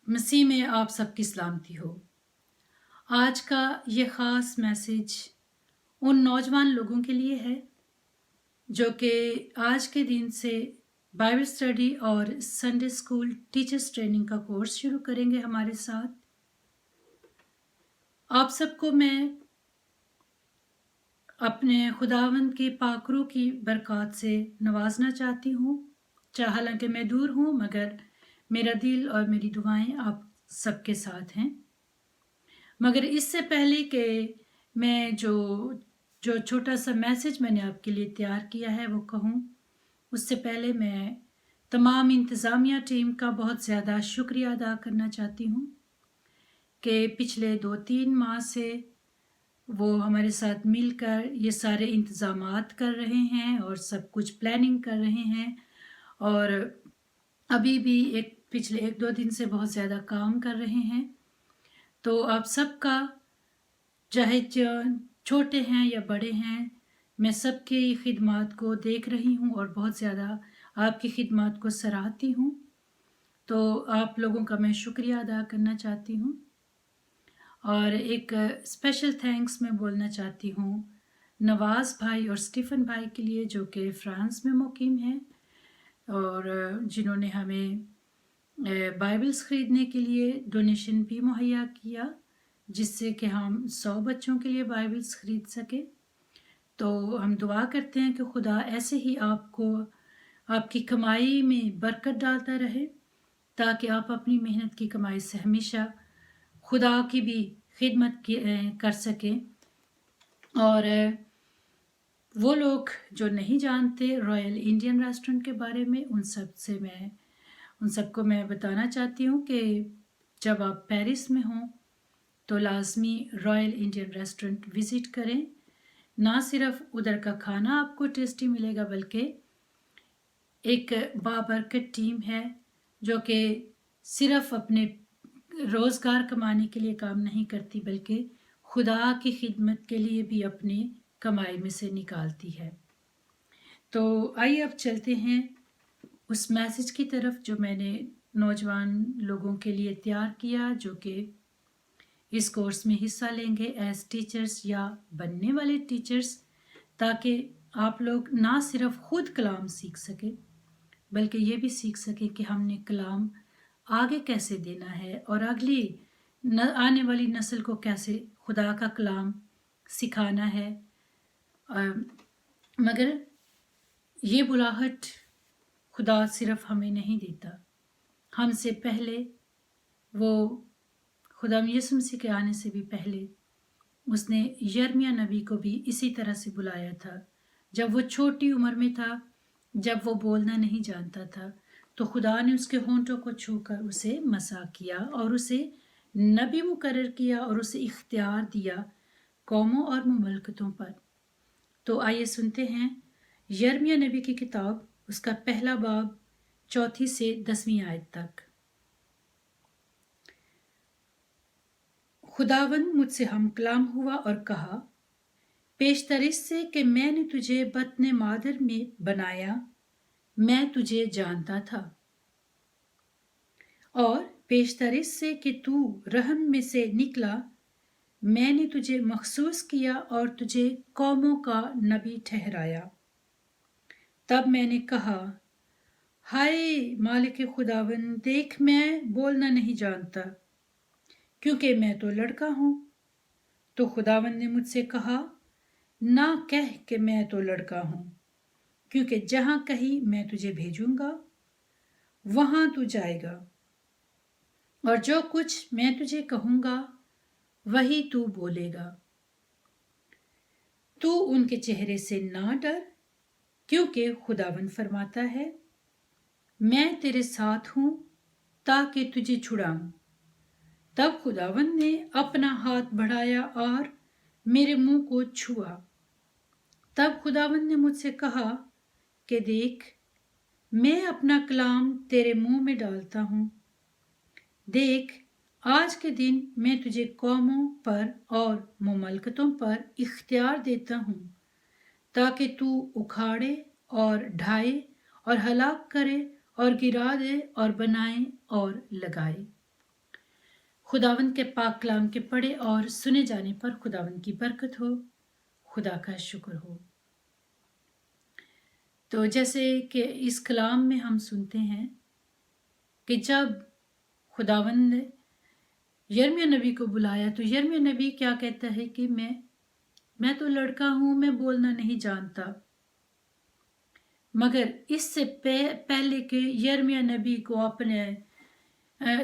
मसीह में आप सबकी सलामती हो। आज का ये ख़ास मैसेज उन नौजवान लोगों के लिए है जो कि आज के दिन से बाइबल स्टडी और संडे स्कूल टीचर्स ट्रेनिंग का कोर्स शुरू करेंगे हमारे साथ। आप सबको मैं अपने खुदावंद के पाकरू की बरकत से नवाजना चाहती हूँ। हालांकि मैं दूर हूँ मगर मेरा दिल और मेरी दुआएं आप सबके साथ हैं। मगर इससे पहले कि मैं जो छोटा सा मैसेज मैंने आपके लिए तैयार किया है वो कहूँ, उससे पहले मैं तमाम इंतज़ामिया टीम का बहुत ज़्यादा शुक्रिया अदा करना चाहती हूँ कि पिछले 2-3 माह से वो हमारे साथ मिलकर ये सारे इंतज़ामात कर रहे हैं और सब कुछ प्लानिंग कर रहे हैं और अभी भी पिछले 1-2 दिन से बहुत ज़्यादा काम कर रहे हैं। तो आप सबका, चाहे छोटे हैं या बड़े हैं, मैं सबकी खिदमत को देख रही हूँ और बहुत ज़्यादा आपकी खिदमत को सराहती हूँ। तो आप लोगों का मैं शुक्रिया अदा करना चाहती हूँ और एक स्पेशल थैंक्स मैं बोलना चाहती हूँ नवाज़ भाई और स्टीफन भाई के लिए जो कि फ्रांस में मुकीम हैं और जिन्होंने हमें बाइबल्स ख़रीदने के लिए डोनेशन भी मुहैया किया जिससे कि हम 100 बच्चों के लिए बाइबल्स ख़रीद सके। तो हम दुआ करते हैं कि खुदा ऐसे ही आपको आपकी कमाई में बरकत डालता रहे ताकि आप अपनी मेहनत की कमाई से हमेशा खुदा की भी खिदमत कर सकें। और वो लोग जो नहीं जानते रॉयल इंडियन रेस्टोरेंट के बारे में, उन सबको मैं बताना चाहती हूँ कि जब आप पेरिस में हों तो लाजमी रॉयल इंडियन रेस्टोरेंट विज़िट करें। ना सिर्फ उधर का खाना आपको टेस्टी मिलेगा बल्कि एक बाबरकत टीम है जो कि सिर्फ अपने रोज़गार कमाने के लिए काम नहीं करती बल्कि खुदा की खिदमत के लिए भी अपनी कमाई में से निकालती है। तो आइए अब चलते हैं उस मैसेज की तरफ जो मैंने नौजवान लोगों के लिए तैयार किया जो कि इस कोर्स में हिस्सा लेंगे एज टीचर्स या बनने वाले टीचर्स, ताकि आप लोग ना सिर्फ खुद कलाम सीख सकें बल्कि ये भी सीख सकें कि हमने कलाम आगे कैसे देना है और अगली आने वाली नस्ल को कैसे खुदा का कलाम सिखाना है। मगर ये बुलाहट खुदा सिर्फ हमें नहीं देता, हमसे पहले वो खुदा यीशु मसीह के आने से भी पहले उसने यिर्मयाह नबी को भी इसी तरह से बुलाया था। जब वो छोटी उम्र में था, जब वो बोलना नहीं जानता था, तो खुदा ने उसके होंठों को छूकर उसे मसा किया और उसे नबी मुकर्रर किया और उसे इख्तियार दिया कौमों और मुमलकतों पर। तो आइए सुनते हैं यिर्मयाह नबी की किताब, उसका पहला बाब 4 से 10 आयत तक। खुदावंद मुझसे हम कलाम हुआ और कहा, पेशतर इससे कि मैंने तुझे बत्न मादर में बनाया, मैं तुझे जानता था। और पेशतर इससे कि तू रहम में से निकला, मैंने तुझे मखसूस किया और तुझे कौमों का नबी ठहराया। तब मैंने कहा, हाय मालिक खुदावंद, देख मैं बोलना नहीं जानता क्योंकि मैं तो लड़का हूँ। तो खुदावंद ने मुझसे कहा, ना कह कि मैं तो लड़का हूँ, क्योंकि जहाँ कहीं मैं तुझे भेजूंगा वहाँ तू जाएगा और जो कुछ मैं तुझे कहूँगा वही तू बोलेगा। तू उनके चेहरे से ना डर, क्योंकि खुदावंद फरमाता है, मैं तेरे साथ हूँ ताकि तुझे छुड़ाऊं। तब खुदावंद ने अपना हाथ बढ़ाया और मेरे मुंह को छुआ। तब खुदावंद ने मुझसे कहा कि देख, मैं अपना कलाम तेरे मुंह में डालता हूँ। देख, आज के दिन मैं तुझे कौमों पर और मुमलकतों पर इख्तियार देता हूँ ताकि तू उखाड़े और ढाए और हलाक करे और गिरा दे और बनाए और लगाए। खुदावंद के पाक कलाम के पढ़े और सुने जाने पर खुदावंद की बरकत हो, खुदा का शुक्र हो। तो जैसे कि इस कलाम में हम सुनते हैं कि जब खुदावंद ने यिर्मयाह नबी को बुलाया तो यिर्मयाह नबी क्या कहता है कि मैं तो लड़का हूं, मैं बोलना नहीं जानता। मगर इससे पहले कि यिर्मयाह नबी को अपने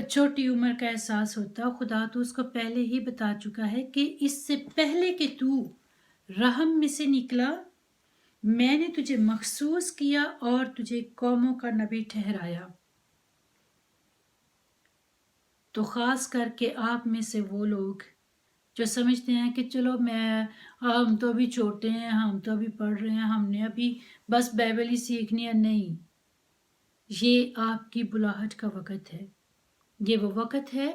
छोटी उम्र का एहसास होता, खुदा तो उसको पहले ही बता चुका है कि इससे पहले कि तू रहम में से निकला, मैंने तुझे मखसूस किया और तुझे कौमों का नबी ठहराया। तो ख़ास करके आप में से वो लोग जो समझते हैं कि चलो हम तो अभी छोटे हैं, हम तो अभी पढ़ रहे हैं, हमने अभी बस बाइबल ही सीखनी है। नहीं, ये आपकी बुलाहट का वक़्त है। ये वो वक़्त है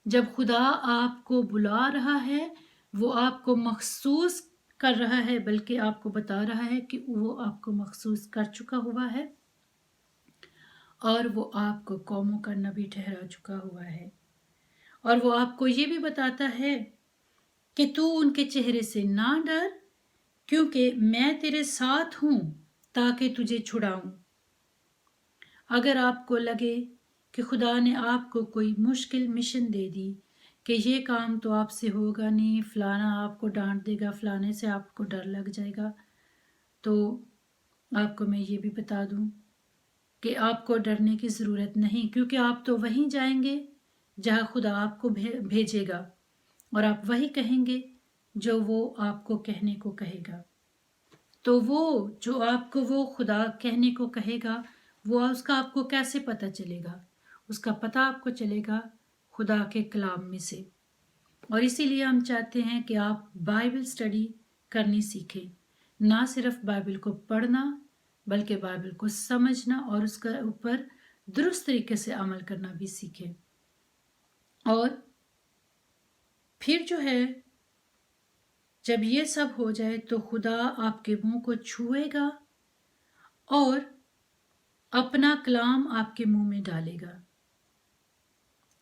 जब खुदा आपको बुला रहा है, वो आपको मखसूस कर रहा है, बल्कि आपको बता रहा है कि वो आपको मखसूस कर चुका हुआ है और वो आपको कौमों का नबी ठहरा चुका हुआ है। और वो आपको ये भी बताता है कि तू उनके चेहरे से ना डर, क्योंकि मैं तेरे साथ हूं ताकि तुझे छुड़ाऊं। अगर आपको लगे कि खुदा ने आपको कोई मुश्किल मिशन दे दी कि ये काम तो आपसे होगा नहीं, फलाना आपको डांट देगा, फलाने से आपको डर लग जाएगा, तो आपको मैं ये भी बता दूं कि आपको डरने की ज़रूरत नहीं, क्योंकि आप तो वहीं जाएंगे जहां खुदा आपको भेजेगा और आप वही कहेंगे जो वो आपको कहने को कहेगा। तो वो जो आपको वो खुदा कहने को कहेगा, वो उसका आपको कैसे पता चलेगा? उसका पता आपको चलेगा खुदा के कलाम में से। और इसीलिए हम चाहते हैं कि आप बाइबल स्टडी करनी सीखें, ना सिर्फ बाइबल को पढ़ना बल्कि बाइबल को समझना और उसके ऊपर दुरुस्त तरीके से अमल करना भी सीखें। और फिर जो है, जब ये सब हो जाए तो खुदा आपके मुंह को छुएगा और अपना कलाम आपके मुंह में डालेगा।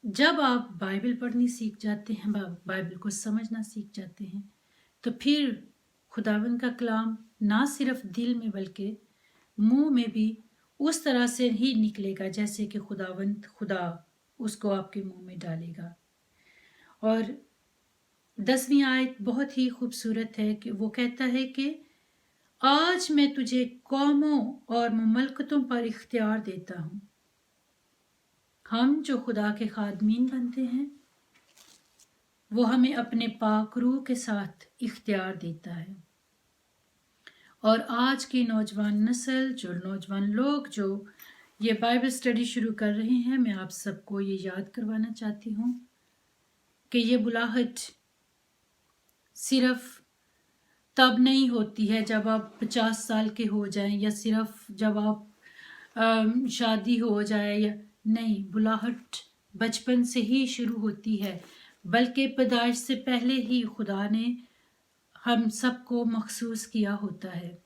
जब आप बाइबल पढ़नी सीख जाते हैं, बाइबल को समझना सीख जाते हैं, तो फिर खुदावंद का कलाम ना सिर्फ दिल में बल्कि मुंह में भी उस तरह से ही निकलेगा जैसे कि खुदा उसको आपके मुंह में डालेगा। और 10वीं आयत बहुत ही खूबसूरत है कि वो कहता है कि आज मैं तुझे कौमों और मुमलकतों पर इख्तियार देता हूं। हम जो खुदा के खादमीन बनते हैं, वो हमें अपने पाक रूह के साथ इख्तियार देता है। और आज की नौजवान नस्ल, जो नौजवान लोग जो ये बाइबल स्टडी शुरू कर रहे हैं, मैं आप सबको ये याद करवाना चाहती हूँ कि ये बुलाहट सिर्फ तब नहीं होती है जब आप 50 साल के हो जाएं या सिर्फ जब आप शादी हो जाए, या नहीं, बुलाहट बचपन से ही शुरू होती है, बल्कि पैदाइश से पहले ही खुदा ने हम सबको मखसूस किया होता है।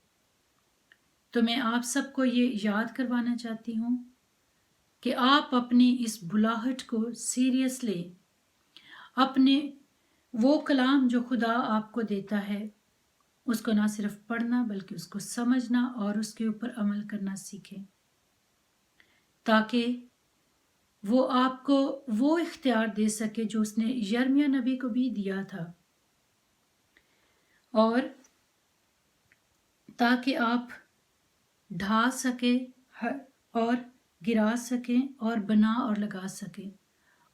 तो मैं आप सबको ये याद करवाना चाहती हूँ कि आप अपनी इस बुलाहट को सीरियस लें। अपने वो कलाम जो खुदा आपको देता है, उसको ना सिर्फ पढ़ना बल्कि उसको समझना और उसके ऊपर अमल करना सीखें, ताकि वो आपको वो इख्तियार दे सके जो उसने यिर्मयाह नबी को भी दिया था, और ताकि आप ढा सके और गिरा सकें और बना और लगा सकें।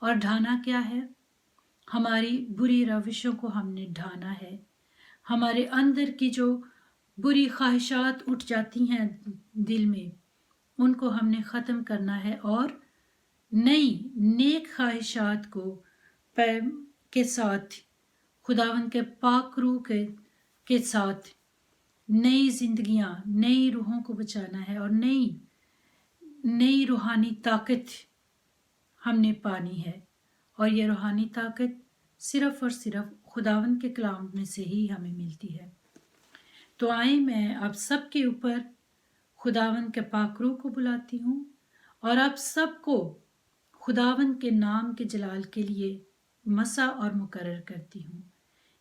और ढाना क्या है? हमारी बुरी रविशों को हमने ढाना है। हमारे अंदर की जो बुरी ख्वाहिशात उठ जाती हैं दिल में, उनको हमने ख़त्म करना है और नई नेक ख्वाहिशात को के साथ खुदावंद के पाक रूह के साथ नई जिंदगियां, नई रूहों को बचाना है और नई रूहानी ताकत हमने पानी है। और ये रूहानी ताकत सिर्फ और सिर्फ खुदावंद के कलाम में से ही हमें मिलती है। तो आए, मैं आप सबके ऊपर खुदावंद के पाक रूह को बुलाती हूँ और आप सबको खुदावंद के नाम के जलाल के लिए मसा और मुकर्रर करती हूँ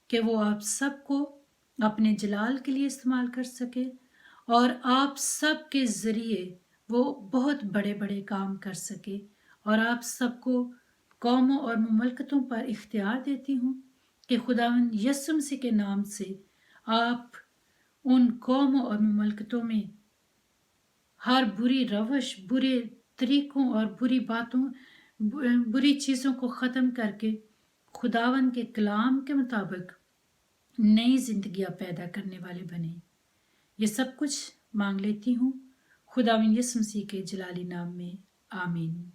कि वो आप सबको अपने जलाल के लिए इस्तेमाल कर सके और आप सब के ज़रिए वो बहुत बड़े बड़े काम कर सके और आप सबको कौमों और मुमलकतों पर इख्तियार देती हूँ कि खुदावंद यीशु मसीह के नाम से आप उन कौमों और मुमलकतों में हर बुरी रवश, बुरे तरीकों और बुरी बातों, बुरी चीज़ों को ख़त्म करके खुदावंद के कलाम के मुताबिक नई जिंदगियां पैदा करने वाले बने। ये सब कुछ मांग लेती हूँ खुदावंद यीशु मसीह के जलाली नाम में, आमीन।